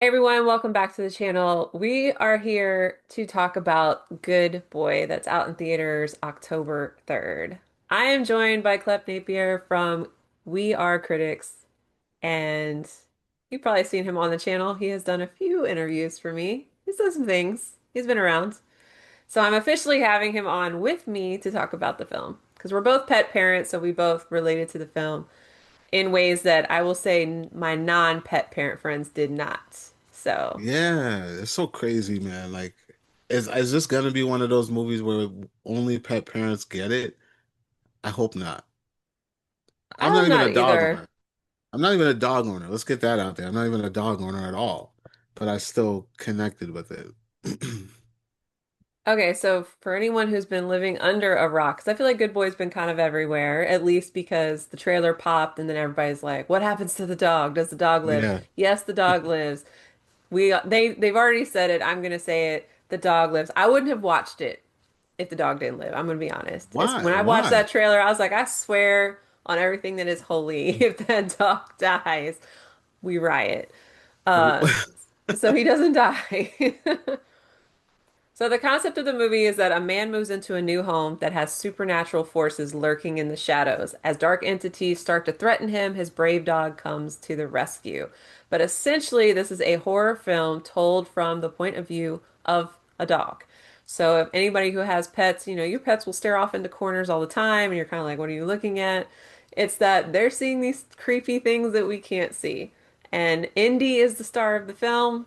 Hey everyone, welcome back to the channel. We are here to talk about Good Boy that's out in theaters October 3rd. I am joined by Kelp Napier from We Are Critics, and you've probably seen him on the channel. He has done a few interviews for me. He's done some things. He's been around. So I'm officially having him on with me to talk about the film because we're both pet parents, so we both related to the film in ways that I will say my non-pet parent friends did not. So. Yeah, it's so crazy, man. Like, is this gonna be one of those movies where only pet parents get it? I hope not. I I'm not hope even not a dog either. owner. I'm not even a dog owner. Let's get that out there. I'm not even a dog owner at all, but I still connected with it. Okay, so for anyone who's been living under a rock, 'cause I feel like Good Boy's been kind of everywhere, at least because the trailer popped and then everybody's like, "What happens to the dog? Does the dog live?" Yeah. Yes, the dog lives. They've already said it. I'm gonna say it. The dog lives. I wouldn't have watched it if the dog didn't live. I'm gonna be honest. When Why? I watched Why? that trailer, I was like, I swear on everything that is holy, if that dog dies, we riot. Uh, so he doesn't die. So the concept of the movie is that a man moves into a new home that has supernatural forces lurking in the shadows. As dark entities start to threaten him, his brave dog comes to the rescue. But essentially, this is a horror film told from the point of view of a dog. So if anybody who has pets, your pets will stare off into corners all the time, and you're kind of like, what are you looking at? It's that they're seeing these creepy things that we can't see. And Indy is the star of the film.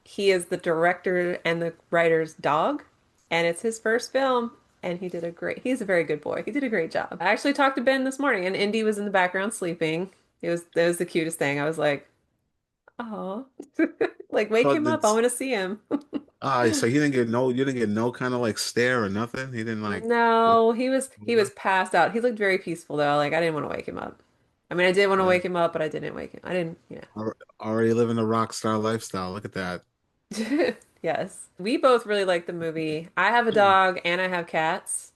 He is the director and the writer's dog, and it's his first film, and he's a very good boy. He did a great job. I actually talked to Ben this morning, and Indy was in the background sleeping. It was the cutest thing. I was like, oh, like wake So him up. I want to see him. so you didn't get no kind of like stare or nothing. He didn't like look No, he was over. passed out. He looked very peaceful though. Like I didn't want to wake him up. I mean, I did want to Yeah. wake him up, but I didn't wake him. I didn't. Already living the rock star lifestyle. Look at that. Yes. We both really like the movie. I have a dog and I have cats.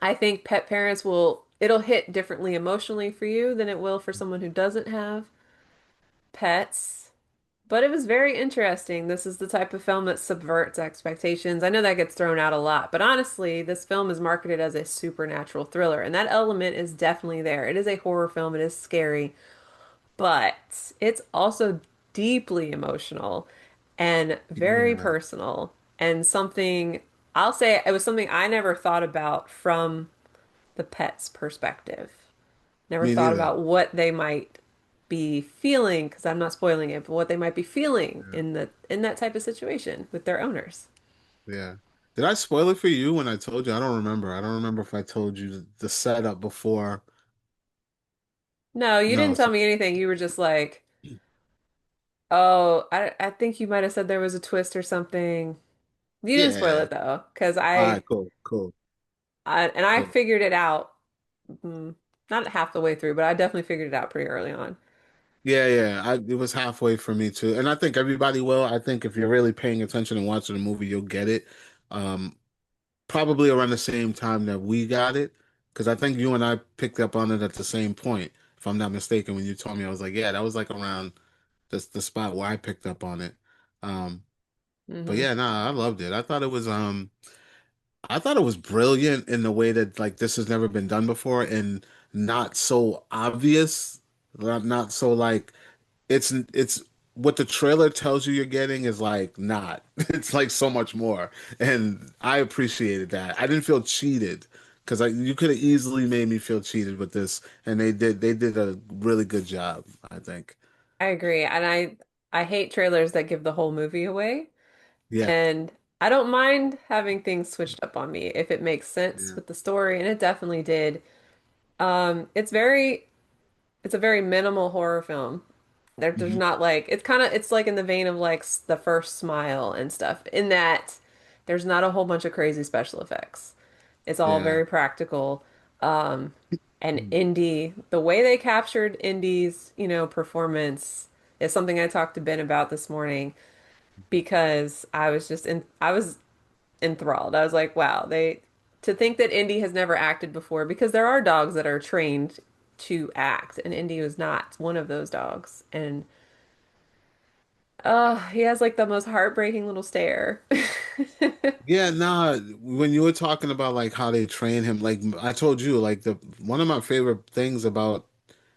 I think pet parents it'll hit differently emotionally for you than it will for someone who doesn't have pets. But it was very interesting. This is the type of film that subverts expectations. I know that gets thrown out a lot, but honestly, this film is marketed as a supernatural thriller, and that element is definitely there. It is a horror film, it is scary, but it's also deeply emotional and very Yeah. personal, and something I'll say it was something I never thought about from the pet's perspective. Never Me thought neither. about what they might be feeling, because I'm not spoiling it, but what they might be feeling Yeah. in that type of situation with their owners. Yeah. Did I spoil it for you when I told you? I don't remember. I don't remember if I told you the setup before. No, you No. didn't tell me anything. You were just like, oh, I think you might have said there was a twist or something. You didn't spoil Yeah. it though, because All right, cool, cool, I cool. figured it out, not half the way through, but I definitely figured it out pretty early on. Yeah, yeah. It was halfway for me too. And I think everybody will. I think if you're really paying attention and watching the movie, you'll get it. Um, Probably around the same time that we got it. Because I think you and I picked up on it at the same point, if I'm not mistaken. When you told me, I was like, yeah, that was like around the spot where I picked up on it. Um, but Hmm. yeah, nah, I loved it. I thought it was brilliant in the way that like this has never been done before and not so obvious, not so like it's what the trailer tells you you're getting is like not. It's like so much more, and I appreciated that. I didn't feel cheated because you could have easily made me feel cheated with this, and they did a really good job, I think. I agree, and I hate trailers that give the whole movie away. Yeah, And I don't mind having things switched up on me if it makes sense yeah, with the story, and it definitely did. It's a very minimal horror film. There's hmm, not like it's like in the vein of like the first Smile and stuff, in that there's not a whole bunch of crazy special effects. It's all yeah. very practical. Um, and Indy, the way they captured Indy's, performance is something I talked to Ben about this morning because I was enthralled. I was like, wow, to think that Indy has never acted before, because there are dogs that are trained to act, and Indy was not one of those dogs. And He has like the most heartbreaking little stare. Yeah, nah, when you were talking about like how they train him, like I told you, like the one of my favorite things about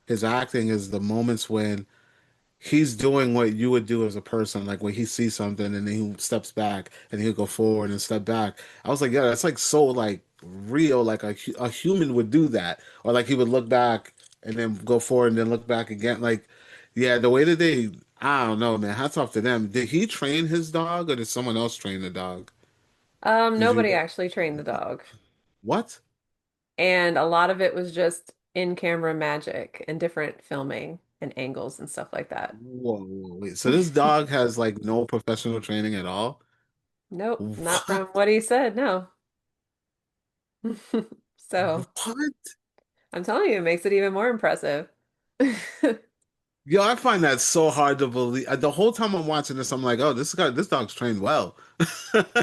his acting is the moments when he's doing what you would do as a person, like when he sees something and then he steps back and he'll go forward and step back. I was like, yeah, that's like so like real, like a human would do that, or like he would look back and then go forward and then look back again. Like, yeah, the way that they, I don't know, man. Hats off to them. Did he train his dog or did someone else train the dog? Did you Nobody actually trained the dog. what? And a lot of it was just in-camera magic and different filming and angles and stuff like that. Wait. So this dog has like no professional training at all? Nope, not What? from what he said, no. So What? I'm telling you, it makes it even more impressive. Yo, I find that so hard to believe. The whole time I'm watching this, I'm like, oh, this dog's trained well.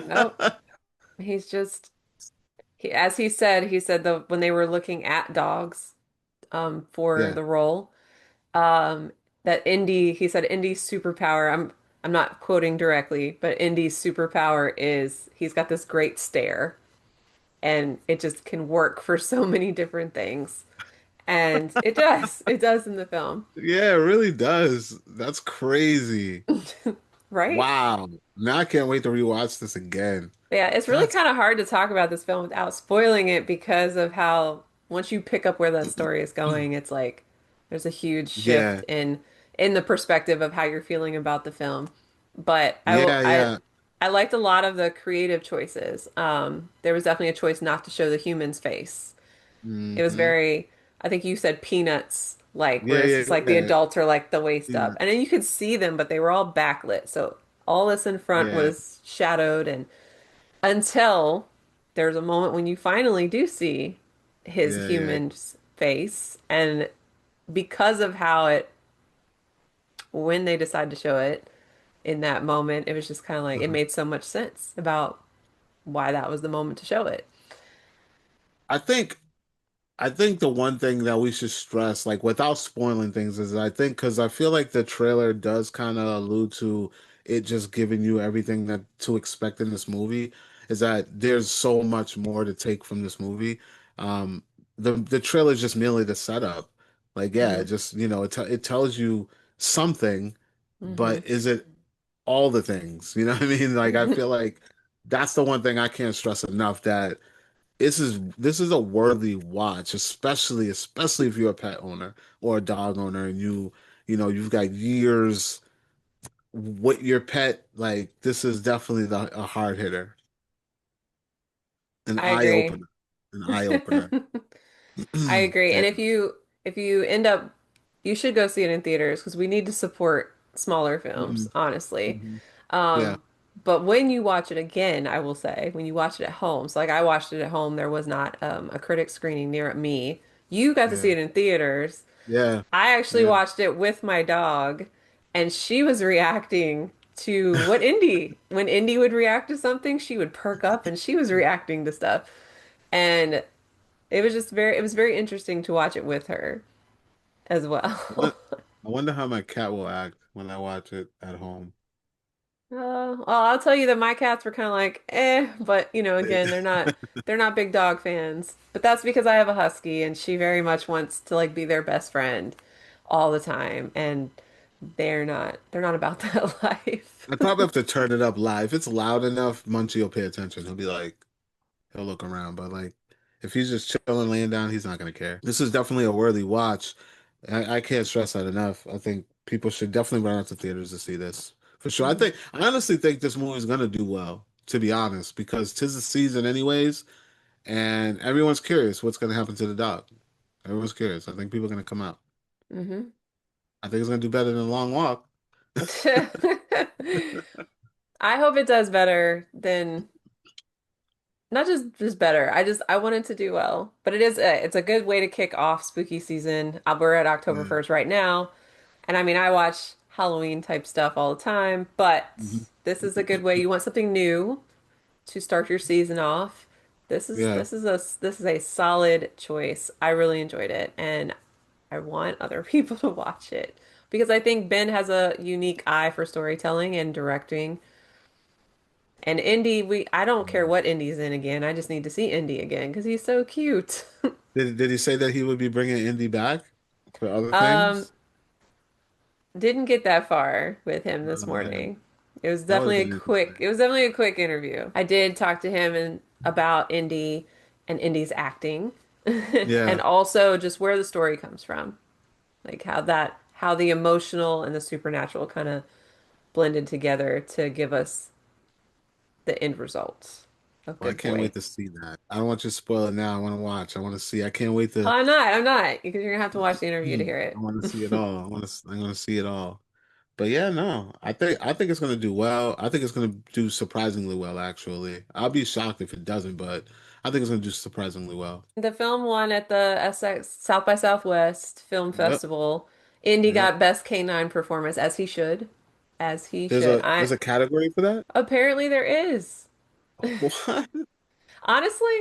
Nope. He's just as he said the when they were looking at dogs for Yeah. the role, um that Indy, he said Indy's superpower, I'm not quoting directly, but Indy's superpower is he's got this great stare and it just can work for so many different things. And it does. It does in the film. Yeah, it really does. That's crazy. Right? Wow. Now I can't wait to rewatch this again. Yeah, it's really That's kind of hard to talk about this film without spoiling it because of how once you pick up where that story is going, it's like there's a huge shift yeah. in the perspective of how you're feeling about the film. But Yeah, yeah. I liked a lot of the creative choices. There was definitely a choice not to show the human's face. It was Hmm. very, I think you said peanuts, like where Yeah, it's yeah, just like the yeah. adults are like the waist up. Yeah. And then you could see them, but they were all backlit. So all this in front Yeah. was shadowed and until there's a moment when you finally do see his Yeah, yeah. human face. And because of how it, when they decide to show it in that moment, it was just kind of like, it Uh-huh. made so much sense about why that was the moment to show it. I think I think the one thing that we should stress, like without spoiling things, is I think because I feel like the trailer does kind of allude to it just giving you everything that to expect in this movie, is that there's so much more to take from this movie. Um, the trailer is just merely the setup. Like, yeah, it Hmm. just, it tells you something, Hmm. but is it all the things? You know what I mean? Like, I feel like that's the one thing I can't stress enough that this is a worthy watch, especially if you're a pet owner or a dog owner and you've got years with your pet. Like this is definitely a hard hitter, an I eye agree. opener, an eye opener. I agree. And Yeah. if you end up, you should go see it in theaters because we need to support smaller films, Mhm. honestly. Mhm. Yeah. Um, but when you watch it again, I will say, when you watch it at home, so like I watched it at home, there was not a critic screening near me. You got to see Yeah. it in theaters. Yeah. I actually Yeah. watched it with my dog, and she was reacting to when Indy would react to something, she would perk up and she was reacting to stuff. And it was very interesting to watch it with her as What- well. I wonder how my cat will act when I watch it at home. Well, I'll tell you that my cats were kind of like, but again, they're not big dog fans. But that's because I have a husky and she very much wants to like be their best friend all the time, and they're not about that life. I probably have to turn it up live. If it's loud enough, Munchie will pay attention. He'll be like, he'll look around, but like if he's just chilling, laying down, he's not gonna care. This is definitely a worthy watch. I can't stress that enough. I think people should definitely run out to theaters to see this for sure. Mhm. I honestly think this movie is gonna do well, to be honest, because 'tis the season anyways, and everyone's curious what's gonna happen to the dog. Everyone's curious. I think people are gonna come out. Mhm. I think it's gonna do better than a long walk. I hope it does better than not just better. I want it to do well. But it's a good way to kick off spooky season. We're at October Yeah. 1st right now. And I mean, I watch Halloween type stuff all the time, but Mhm. this is a good way. You want something new to start your season off. Yeah. This is a solid choice. I really enjoyed it and I want other people to watch it. because I think Ben has a unique eye for storytelling and directing. And Indy, I don't care what Indy's in again. I just need to see Indy again because he's so cute. Did he say that he would be bringing Indy back for other Um, things? didn't get that far with him this Oh man, morning. It was that would have definitely a been quick, interesting. it was definitely a quick interview. I did talk to him about Indy and Indy's acting and Yeah, also just where the story comes from. Like how the emotional and the supernatural kind of blended together to give us the end results of well, I Good can't Boy. wait to see that. I don't want you to spoil it now. I want to watch. I want to see. I can't wait Oh, to. I'm not, because you're gonna have to watch the interview to hear I want to see it it. all. I'm gonna see it all. But yeah, no, I think it's gonna do well. I think it's gonna do surprisingly well, actually. I'll be shocked if it doesn't, but I think it's gonna do surprisingly well. The film won at the SX South by Southwest Film Yep, Festival. Indy yep. got Best Canine Performance, as he should. As he should. There's a category for that? Apparently there is. What? Honestly,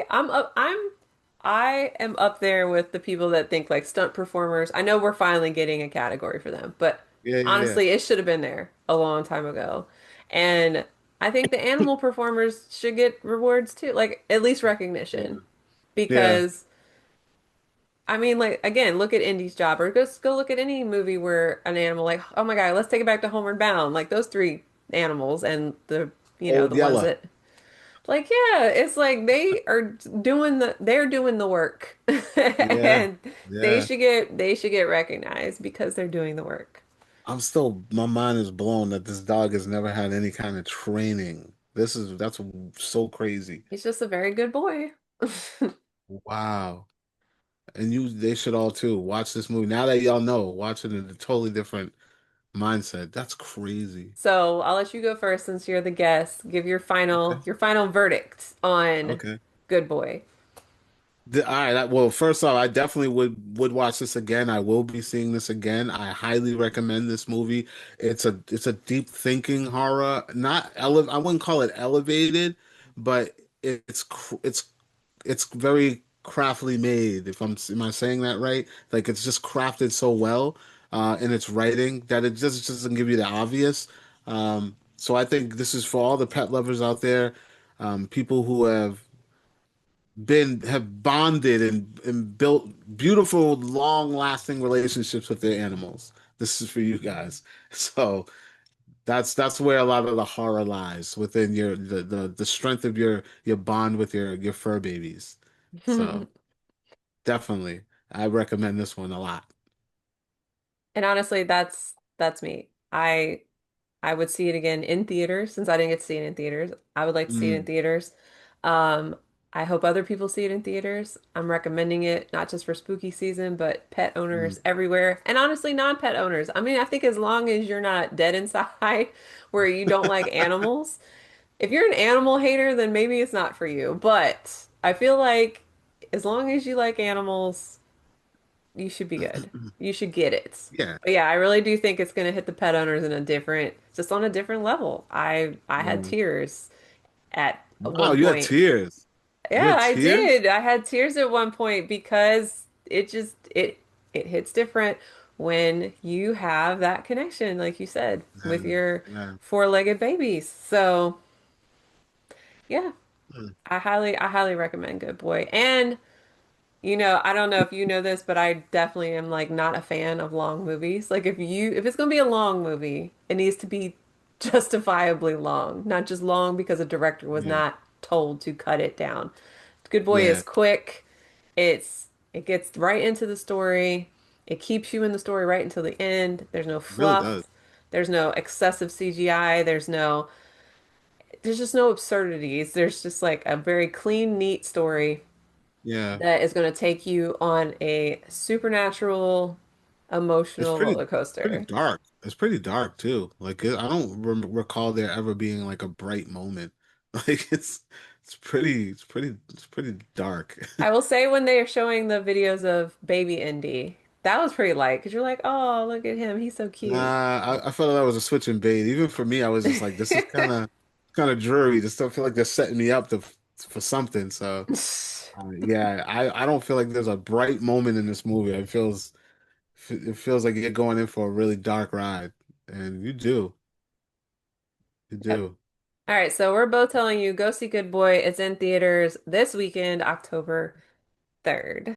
I am up there with the people that think like stunt performers. I know we're finally getting a category for them, but Yeah, yeah, honestly, it should have been there a long time ago. And I think the animal performers should get rewards too, like at least yeah, recognition. yeah, Because I mean, like again, look at Indy's Job, or go look at any movie where an animal, like, oh my God, let's take it back to Homeward Bound, like those three animals and Old the ones Yeller. that, like, yeah, it's like they're doing the work, Yeah, and yeah. they should get recognized because they're doing the work. My mind is blown that this dog has never had any kind of training. That's so crazy. He's just a very good boy. Wow. And they should all too watch this movie. Now that y'all know, watch it in a totally different mindset. That's crazy. So I'll let you go first since you're the guest. Give Okay. your final verdict on Okay. Good Boy. All right. Well, first off, I definitely would watch this again. I will be seeing this again. I highly recommend this movie. It's a deep thinking horror. Not ele I wouldn't call it elevated, but it's very craftily made. If I'm am I saying that right? Like it's just crafted so well in its writing that it just doesn't give you the obvious. So I think this is for all the pet lovers out there, people who have bonded and built beautiful, long-lasting relationships with their animals. This is for you guys. So that's where a lot of the horror lies within the strength of your bond with your fur babies. So definitely, I recommend this one a lot. And honestly, that's me. I would see it again in theaters since I didn't get to see it in theaters. I would like to see it in Mm, theaters. Um, I hope other people see it in theaters. I'm recommending it not just for spooky season, but pet mm. owners everywhere. And honestly, non-pet owners. I mean, I think as long as you're not dead inside where you don't like animals, if you're an animal hater, then maybe it's not for you. But I feel like as long as you like animals, you should be good. You should get it. Yeah. But yeah, I really do think it's going to hit the pet owners in a different, just on a different level. I had Mm. tears at Wow, one you had point. tears. You Yeah, had I tears? did. I had tears at one point because it hits different when you have that connection, like you said, Yeah, with your yeah. four-legged babies. So yeah, Mm. I highly recommend Good Boy. And I don't know if you know this, but I definitely am like not a fan of long movies. Like if it's gonna be a long movie, it needs to be justifiably long, not just long because a director was Yeah, not told to cut it down. Good Boy is yeah. quick. It gets right into the story. It keeps you in the story right until the end. There's no It really does. fluff. There's no excessive CGI. There's just no absurdities. There's just like a very clean, neat story Yeah. that is going to take you on a supernatural, It's emotional roller pretty coaster. dark. It's pretty dark too. I don't recall there ever being like a bright moment. Like it's pretty dark. I will say when they are showing the videos of baby Indy, that was pretty light because you're like, oh, look at him. He's so cute. Nah, I felt like that was a switch in bait. Even for me, I was just like, this is kind of dreary. Just don't feel like they're setting me up for something. So yeah, I don't feel like there's a bright moment in this movie. It feels like you're going in for a really dark ride, and you Yep. do. All right, so we're both telling you go see Good Boy. It's in theaters this weekend, October 3rd.